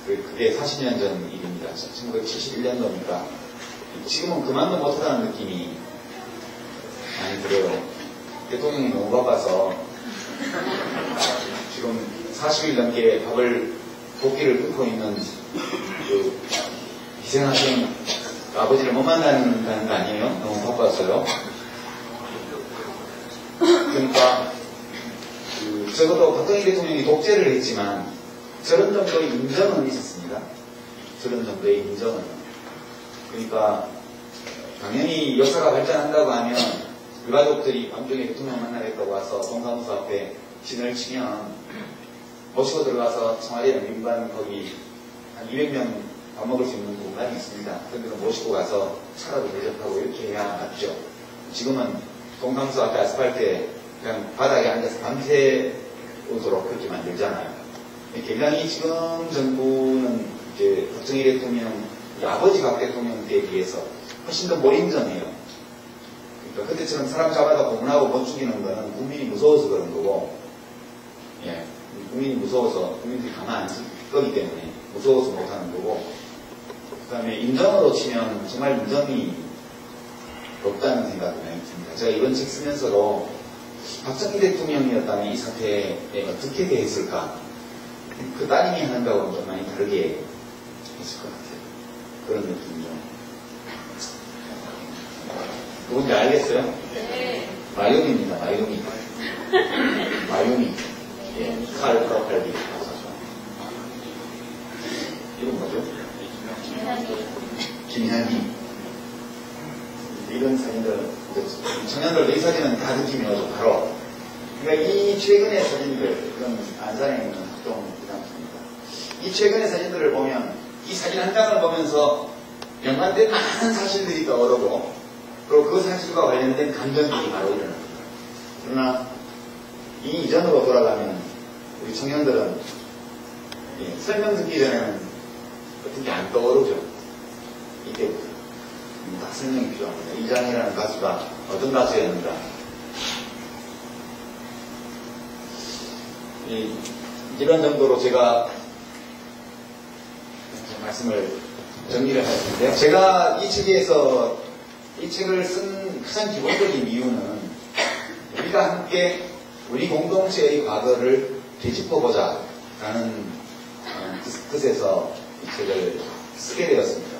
그게 40년 전 일입니다. 1971년도니까 지금은 그만도 못하다는 느낌이 많이 들어요. 대통령이 너무 바빠서 지금 40일 넘게 복귀를 끊고 있는 그 희생하신 아버지를 못 만나는 거 아니에요? 너무 바빠서요. 그러니까 적어도 박정희 대통령이 독재를 했지만 저런 정도의 인정은 있었습니다. 저런 정도의 인정은. 그러니까 당연히 역사가 발전한다고 하면 유가족들이 밤중에 대통령 만나겠다고 와서 동사무소 앞에 진을 치면 모시고 들어가서 청와대 민반 거기 한 200명 밥 먹을 수 있는 공간이 있습니다. 그런데도 모시고 가서 차라도 대접하고 이렇게 해야 맞죠. 지금은 동사무소 앞에 아스팔트에 그냥 바닥에 앉아서 밤새우도록 그렇게 만들잖아요. 굉장히 지금 정부는 이제 박정희 대통령, 아버지 박 대통령 때에 비해서 훨씬 더 몰인정해요. 그러니까 그때처럼 사람 잡아다 고문하고 못 죽이는 거는 국민이 무서워서 그런 거고, 예, 국민이 무서워서, 국민들이 가만 안 있을 거기 때문에 무서워서 못하는 거고, 그 다음에 인정으로 치면 정말 인정이 없다는 생각이 많이 듭니다. 제가 이번 책 쓰면서도 박정희 대통령이었다면 이 사태에 어떻게 대했을까? 그 따님이 하는 거하고는 좀 많이 다르게 했을 것 같아요. 그런 느낌이죠. 누군지 알겠어요? 네. 마요미입니다. 마요미. 마요미. 예, 칼 프로팔리 박사죠. 이건 뭐죠? 김현희. 이런 사진들, 청년들도 이 사진은 다 느낌이 오죠, 바로. 그러니까 이 최근의 사진들, 이건 안산에 있는 학동 부장입니다. 이 최근의 사진들을 보면, 이 사진 한 장을 보면서 연관된 많은 사실들이 떠오르고, 그리고 그 사실과 관련된 감정들이 바로 일어납니다. 그러나, 이 이전으로 돌아가면, 우리 청년들은, 예, 설명 듣기 전에는 어떤 게 안 떠오르죠. 이때부터. 다 설명이 필요합니다. 이장이라는 가수가 어떤 가수였는가. 이런 정도로 제가 말씀을 정리를 하였는데요. 제가 이 책에서 이 책을 쓴 가장 기본적인 이유는 우리가 함께 우리 공동체의 과거를 되짚어보자 라는 뜻에서 이 책을 쓰게 되었습니다.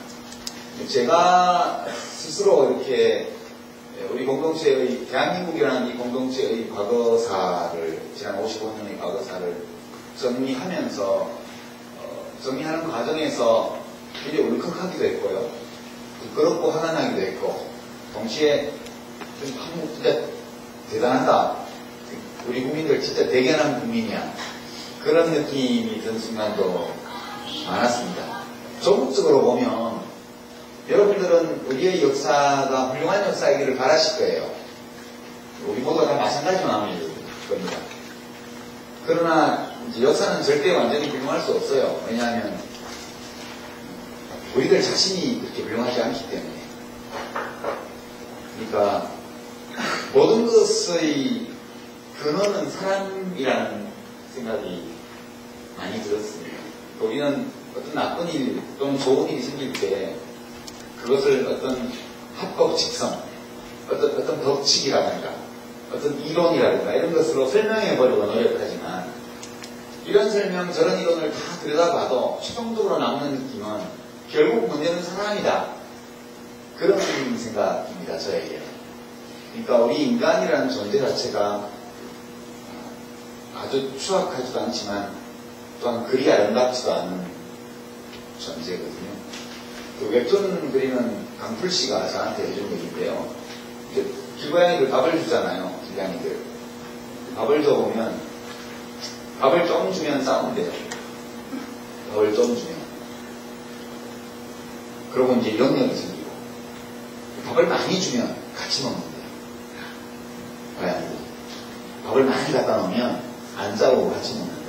제가 스스로 이렇게 우리 공동체의, 대한민국이라는 이 공동체의 과거사를, 지난 55년의 과거사를 정리하면서, 정리하는 과정에서 굉장히 울컥하기도 했고요. 부끄럽고 화가 나기도 했고, 동시에 한국 진짜 대단하다. 우리 국민들 진짜 대견한 국민이야. 그런 느낌이 든 순간도 많았습니다. 전국적으로 보면, 여러분들은 우리의 역사가 훌륭한 역사이기를 바라실 거예요. 우리 모두가 다 마찬가지 마음일 겁니다. 그러나 이제 역사는 절대 완전히 훌륭할 수 없어요. 왜냐하면 우리들 자신이 그렇게 훌륭하지 않기 때문에. 그러니까 모든 것의 근원은 사람이라는 생각이 많이 들었습니다. 우리는 어떤 나쁜 일 또는 좋은 일이 생길 때 그것을 어떤 합법 직성, 어떤 법칙이라든가, 어떤 이론이라든가 이런 것으로 설명해 보려고 노력하지만 이런 설명, 저런 이론을 다 들여다봐도 최종적으로 남는 느낌은 결국 문제는 사람이다. 그런 생각입니다, 저에게. 그러니까 우리 인간이라는 존재 자체가 아주 추악하지도 않지만 또한 그리 아름답지도 않은 존재거든요. 그 웹툰 그리는 강풀 씨가 저한테 해준 얘기인데요. 이제 길고양이들 밥을 주잖아요. 길냥이들. 밥을 줘보면 밥을 좀 주면 싸운대요. 밥을 좀 주면. 그러고 이제 영역이 생기고 밥을 많이 주면 같이 먹는데요. 고양이들. 밥을 많이 갖다 놓으면 안 싸우고 같이 먹는데요.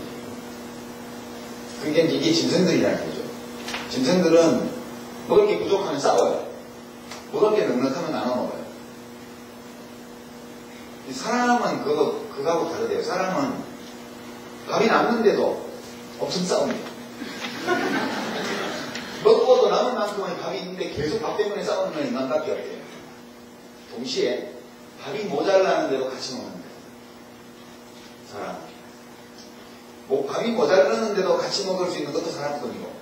그게 이제 이게 짐승들이라는 거죠. 짐승들은 먹을 게 부족하면 싸워요. 먹을 게 넉넉하면 나눠 먹어요. 사람은 그거하고 다르대요. 사람은 밥이 남는데도 엄청 싸웁니다. 먹고도 남은 만큼의 밥이 있는데 계속 밥 때문에 싸우는 건 인간밖에 없대요. 동시에 밥이 모자라는데도 같이 먹는 거예요. 사람. 밥이 모자라는데도 같이 먹을 수 있는 것도 사람뿐이고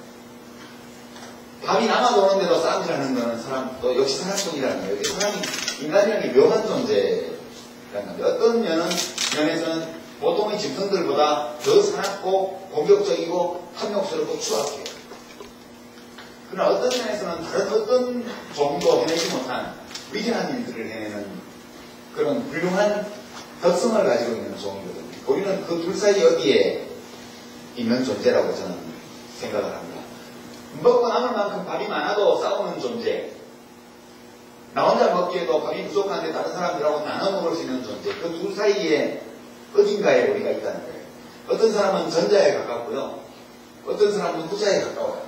밥이 남아도는데도 싸움이라는 거는 또 역시 사람뿐이라는 거예요. 사람이, 인간이라는 게 묘한 존재라는 건데, 어떤 면에서는 보통의 짐승들보다 더 사납고 공격적이고 탐욕스럽고 추악해요. 그러나 어떤 면에서는 다른 어떤 종도 해내지 못한 위대한 일들을 해내는 그런 훌륭한 덕성을 가지고 있는 종이거든요. 우리는 그 둘 사이 어디에 있는 존재라고 저는 생각을 합니다. 먹고 남을 만큼 밥이 많아도 싸우는 존재, 나 혼자 먹기에도 밥이 부족한데 다른 사람들하고 나눠 먹을 수 있는 존재, 그 둘 사이에 어딘가에 우리가 있다는 거예요. 어떤 사람은 전자에 가깝고요, 어떤 사람은 후자에 가까워요.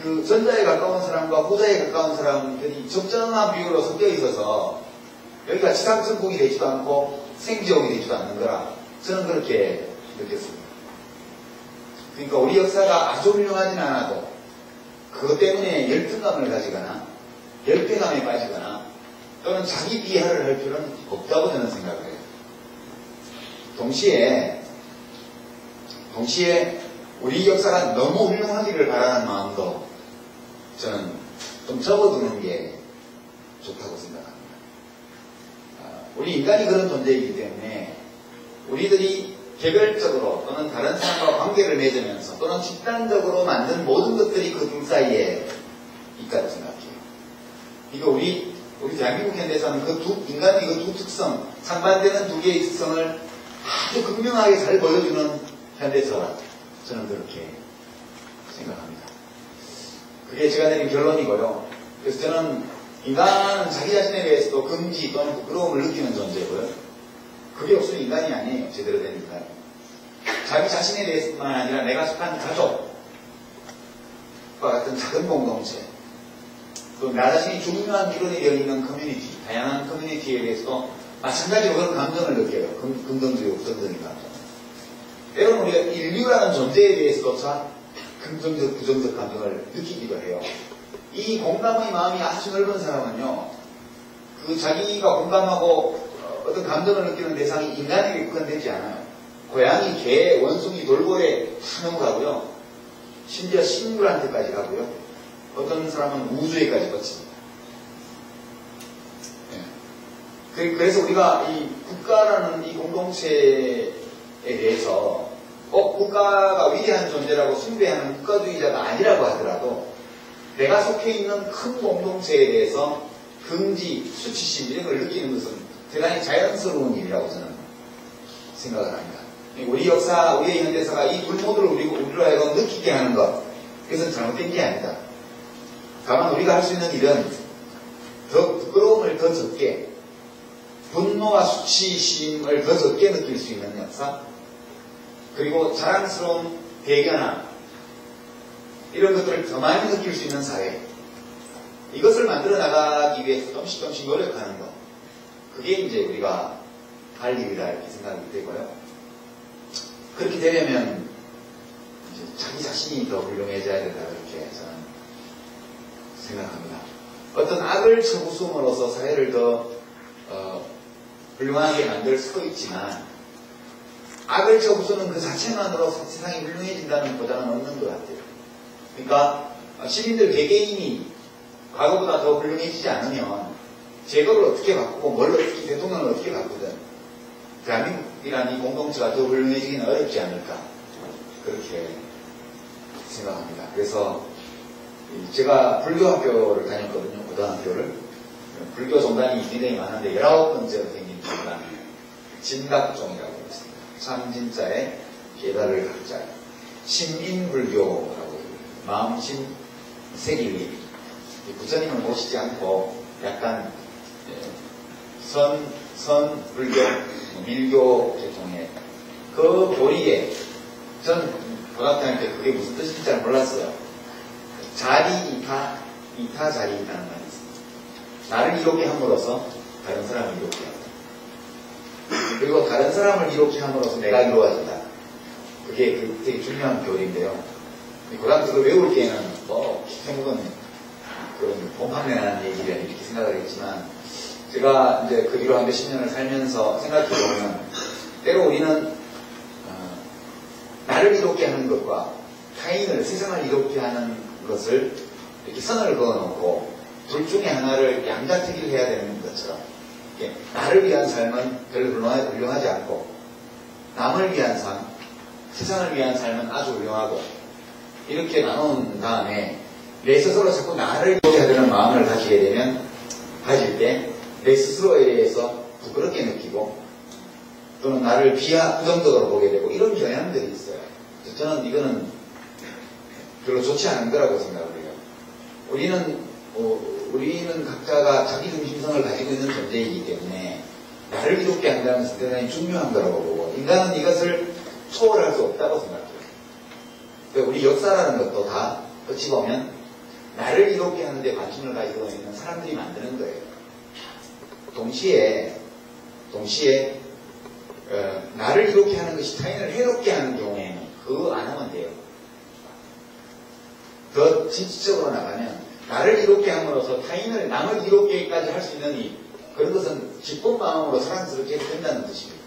그 전자에 가까운 사람과 후자에 가까운 사람들이 적정한 비율로 섞여 있어서 여기가 지상천국이 되지도 않고 생지옥이 되지도 않는 거라 저는 그렇게 느꼈습니다. 그러니까 우리 역사가 아주 훌륭하진 않아도 그것 때문에 열등감을 가지거나 열패감에 빠지거나 또는 자기 비하를 할 필요는 없다고 저는 생각해요. 동시에 우리 역사가 너무 훌륭하기를 바라는 마음도 저는 좀 접어두는 게 좋다고 생각합니다. 우리 인간이 그런 존재이기 때문에 우리들이 개별적으로 또는 다른 사람과 관계를 맺으면서 또는 집단적으로 만든 모든 것들이 그 둘 사이에 있다고 생각해요. 이거 우리 대한민국 현대사는 인간의 그 두 특성, 상반되는 두 개의 특성을 아주 극명하게 잘 보여주는 현대사라 저는 그렇게 생각합니다. 그게 제가 내린 결론이고요. 그래서 저는 인간은 자기 자신에 대해서도 금지 또는 부끄러움을 느끼는 존재고요. 그게 없으면 인간이 아니에요. 제대로 된 인간이. 자기 자신에 대해서뿐만 아니라 내가 속한 가족과 같은 작은 공동체, 또 나 자신이 중요한 기론이 되어 있는 커뮤니티, 다양한 커뮤니티에 대해서도 마찬가지로 그런 감정을 느껴요. 긍정적이고 부정적인 감정. 때로는 우리가 인류라는 존재에 대해서도 참 긍정적, 부정적 감정을 느끼기도 해요. 이 공감의 마음이 아주 넓은 사람은요, 그 자기가 공감하고 어떤 감정을 느끼는 대상이 인간에게 국한되지 않아요. 고양이, 개, 원숭이, 돌고래 다 넘어가고요. 심지어 식물한테까지 가고요. 어떤 사람은 우주에까지 거칩니다. 네. 그래서 우리가 이 국가라는 이 공동체에 대해서 국가가 위대한 존재라고 숭배하는 국가주의자가 아니라고 하더라도 내가 속해 있는 큰 공동체에 대해서 긍지, 수치심 이런 걸 느끼는 것은 대단히 자연스러운 일이라고 저는 생각을 합니다. 우리 역사, 우리의 현대사가 이 불모드를 우리로 하여금 느끼게 하는 것, 그것은 잘못된 게 아니다. 다만 우리가 할 수 있는 일은 더 부끄러움을 더 적게, 분노와 수치심을 더 적게 느낄 수 있는 역사, 그리고 자랑스러운 대견함, 이런 것들을 더 많이 느낄 수 있는 사회, 이것을 만들어 나가기 위해서 조금씩 노력하는 것, 그게 이제 우리가 할 일이다 이렇게 생각이 되고요. 그렇게 되려면 이제 자기 자신이 더 훌륭해져야 된다 이렇게 저는 생각합니다. 어떤 악을 처부숨으로써 사회를 더 훌륭하게 만들 수도 있지만 악을 처부수는 그 자체만으로 세상이 훌륭해진다는 보장은 없는 것 같아요. 그러니까 시민들 개개인이 과거보다 더 훌륭해지지 않으면 제도를 어떻게 바꾸고 대통령을 어떻게 바꾸든 대한민국이라는 이 공동체가 더 훌륭해지기는 어렵지 않을까 그렇게 생각합니다. 그래서 제가 불교학교를 다녔거든요. 고등학교를. 불교 종단이 굉장히 많은데 19번째로 생긴 종단이 진각종이라고 했습니다. 참진자의 계달을 각자 심인불교라고 마음심 세길리 부처님을 모시지 않고 약간 선불교 밀교 계통의 그 교리에 전 고등학교 다닐 때 그게 무슨 뜻인지 잘 몰랐어요. 자리 이타 자리라는 말이 있습니다. 나를 이롭게 함으로써 다른 사람을 이롭게 한다. 그리고 다른 사람을 이롭게 함으로써 내가 이루어진다. 그게 되게 중요한 교리인데요. 고등학교 그 외울 때는 생각은 그런 봄판내라는 얘기를 이렇게 생각을 했지만 제가 이제 그 뒤로 한 몇십 년을 살면서 생각해보면 때로 우리는 나를 이롭게 하는 것과 타인을, 세상을 이롭게 하는 것을 이렇게 선을 그어놓고 둘 중에 하나를 양자택일을 해야 되는 것처럼 나를 위한 삶은 별로 훌륭하지 않고 남을 위한 삶, 세상을 위한 삶은 아주 훌륭하고 이렇게 나눈 다음에 내 스스로 자꾸 나를 이롭게 하려는 마음을 가질 때 내 스스로에 대해서 부끄럽게 느끼고 또는 나를 부정적으로 보게 되고 이런 경향들이 있어요. 저는 이거는 별로 좋지 않은 거라고 생각을 해요. 우리는 각자가 자기 중심성을 가지고 있는 존재이기 때문에 나를 이롭게 한다는 것은 대단히 중요한 거라고 보고 인간은 이것을 초월할 수 없다고 생각해요. 그러니까 우리 역사라는 것도 다 어찌 보면 나를 이롭게 하는데 관심을 가지고 있는 사람들이 만드는 거예요. 동시에 나를 이롭게 하는 것이 타인을 해롭게 하는 경우에는 그거 안 하면 돼요. 더 진취적으로 나가면 나를 이롭게 함으로써 타인을 남을 이롭게까지 할 수 있는 그런 것은 기쁜 마음으로 사랑스럽게 해도 된다는 뜻입니다.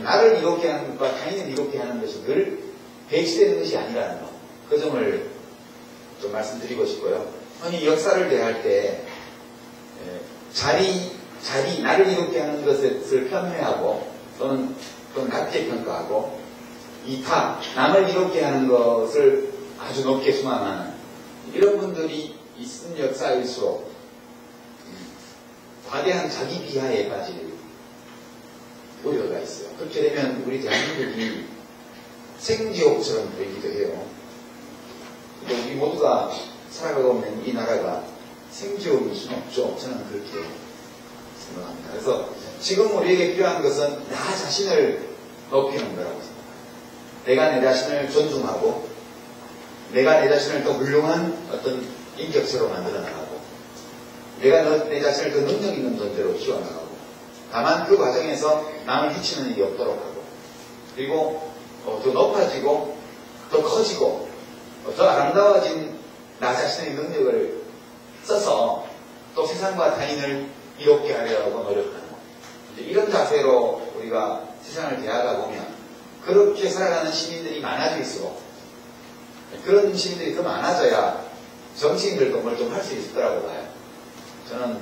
나를 이롭게 하는 것과 타인을 이롭게 하는 것이 늘 배치되는 것이 아니라는 것. 그 점을 좀 말씀드리고 싶고요. 흔히 역사를 대할 때 나를 이롭게 하는 것을 편애하고 또는 낮게 평가하고 남을 이롭게 하는 것을 아주 높게 수망하는 이런 분들이 있은 역사일수록 과대한 자기 비하에 빠질 우려가 있어요. 그렇게 되면 우리 대한민국이 생지옥처럼 보이기도 해요. 근데 우리 모두가 살아가고 있는 이 나라가 생지옥일 수는 없죠. 저는 그렇게 생각합니다. 그래서 지금 우리에게 필요한 것은 나 자신을 높이는 거라고 생각합니다. 내가 내 자신을 존중하고 내가 내 자신을 더 훌륭한 어떤 인격체로 만들어 나가고 내가 내 자신을 더 능력 있는 존재로 키워나가고 다만 그 과정에서 남을 해치는 일이 없도록 하고 그리고 더 높아지고 더 커지고 더 아름다워진 나 자신의 능력을 써서 또 세상과 타인을 이롭게 하려고 노력하는 이런 자세로 우리가 세상을 대하다 보면 그렇게 살아가는 시민들이 많아질수록 그런 시민들이 더 많아져야 정치인들도 뭘 좀 할 수 있을 거라고 봐요. 저는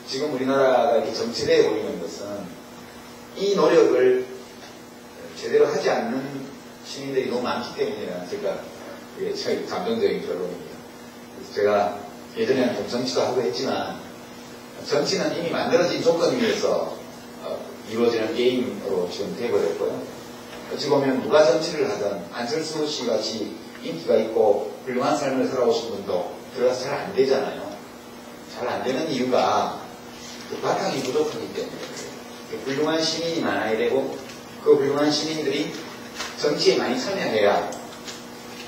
지금 우리나라가 이렇게 정체되어 보이는 것은 이 노력을 제대로 하지 않는 시민들이 너무 많기 때문이라는 제가 감정적인 결론입니다. 그래서 제가 예전에는 좀 정치도 하고 했지만 정치는 이미 만들어진 조건 위에서 이루어지는 게임으로 지금 되어버렸고요. 어찌 보면 누가 정치를 하든 안철수 씨 같이 인기가 있고 훌륭한 삶을 살아오신 분도 들어가서 잘 안 되잖아요. 잘 안 되는 이유가 그 바탕이 부족하기 때문에 그 훌륭한 시민이 많아야 되고 그 훌륭한 시민들이 정치에 많이 참여해야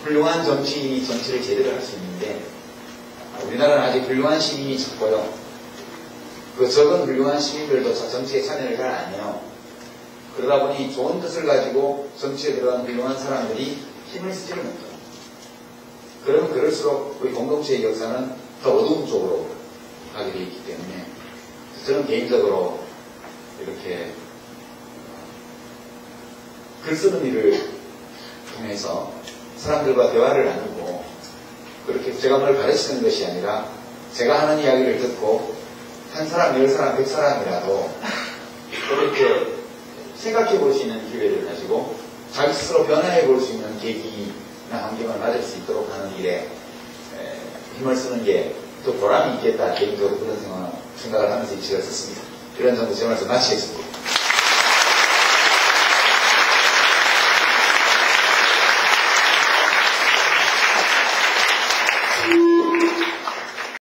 훌륭한 정치인이 정치를 제대로 할 수 있는데 우리나라는 아직 훌륭한 시민이 적고요. 그 적은 훌륭한 시민들도 정치에 참여를 잘 안 해요. 그러다 보니 좋은 뜻을 가지고 정치에 들어간 훌륭한 사람들이 힘을 쓰지를 못해요. 그러면 그럴수록 우리 공동체의 역사는 더 어두운 쪽으로 가게 되어 있기 때문에 저는 개인적으로 이렇게 글 쓰는 일을 통해서 사람들과 대화를 나누고 그렇게 제가 뭘 가르치는 것이 아니라 제가 하는 이야기를 듣고 한 사람, 10사람, 100사람이라도 그렇게 생각해 볼 수 있는 기회를 가지고 자기 스스로 변화해 볼 수 있는 계기나 환경을 맞을 수 있도록 하는 일에 힘을 쓰는 게 또 보람이 있겠다 개인적으로 그런 생각을 하면서 이 책을 썼습니다. 이런 정도 제 말씀 마치겠습니다.